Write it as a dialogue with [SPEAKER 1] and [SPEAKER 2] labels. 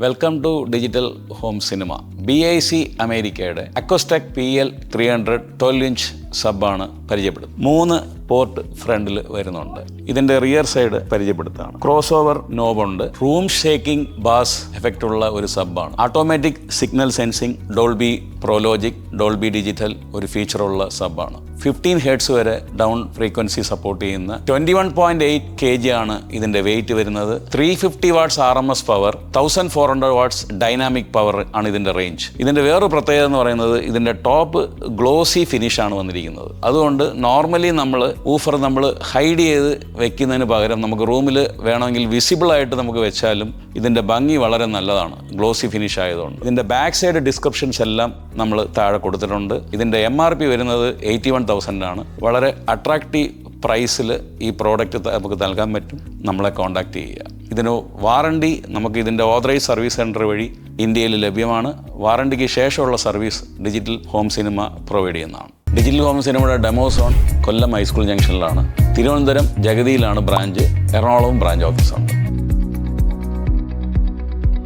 [SPEAKER 1] Welcome to digital home cinema. BIC അമേരിക്കയുടെ അക്കോസ്റ്റെക് PL 300 12-inch സബ്ബാണ് പരിചയപ്പെടുത്തുന്നത്. 3 port ഫ്രണ്ടിൽ വരുന്നുണ്ട്. ഇതിൻ്റെ റിയർ സൈഡ് പരിചയപ്പെടുത്താണ്. ക്രോസ് ഓവർ നോബുണ്ട്. റൂം ഷേക്കിംഗ് ബാസ് എഫക്റ്റ് ഉള്ള ഒരു സബ്ബാണ്. Automatic signal sensing, Dolby ProLogic, Dolby digital ഒരു ഫീച്ചറുള്ള സബ്ബാണ്. 15 ഹെർട്സ് വരെ ഡൗൺ ഫ്രീക്വൻസി സപ്പോർട്ട് ചെയ്യുന്ന 21.8 kg ആണ് ഇതിൻ്റെ വെയിറ്റ് വരുന്നത്. 350 watts RMS power, 1400 watts dynamic power ആണ് ഇതിൻ്റെ റേഞ്ച്. ഇതിൻ്റെ വേറൊരു പ്രത്യേകത എന്ന് പറയുന്നത് ഇതിൻ്റെ ടോപ്പ് ഗ്ലോസി ഫിനിഷാണ് വന്നിരിക്കുന്നത്. അതുകൊണ്ട് നോർമലി ഊഫർ നമ്മൾ ഹൈഡ് ചെയ്ത് വെക്കുന്നതിന് പകരം നമുക്ക് റൂമിൽ വേണമെങ്കിൽ വിസിബിളായിട്ട് നമുക്ക് വെച്ചാലും ഇതിൻ്റെ ഭംഗി വളരെ നല്ലതാണ്, ഗ്ലോസി ഫിനിഷ് ആയതുകൊണ്ട്. ഇതിൻ്റെ ബാക്ക് സൈഡ് ഡിസ്ക്രിപ്ഷൻസ് എല്ലാം നമ്മൾ താഴെ കൊടുത്തിട്ടുണ്ട്. ഇതിൻ്റെ MRP വരുന്നത് 81,000 ആണ്. വളരെ അട്രാക്റ്റീവ് പ്രൈസിൽ ഈ പ്രോഡക്റ്റ് നമുക്ക് നൽകാൻ പറ്റും. നമ്മളെ കോൺടാക്റ്റ് ചെയ്യുക. ഇതിന് വാറണ്ടി നമുക്ക് ഇതിൻ്റെ ഓതറൈസ് സർവീസ് സെൻറ്റർ വഴി ഇന്ത്യയിൽ ലഭ്യമാണ്. വാറണ്ടിക്ക് ശേഷമുള്ള service digital home cinema provide ചെയ്യുന്നതാണ്. ഡിജിറ്റൽ ഹോം സിനിമയുടെ ഡെമോ സോൺ കൊല്ലം ഹൈസ്കൂൾ ജംഗ്ഷനിലാണ്. തിരുവനന്തപുരം ജഗതിയിലാണ് ബ്രാഞ്ച്. എറണാകുളം ബ്രാഞ്ച് ഓഫീസുണ്ട്.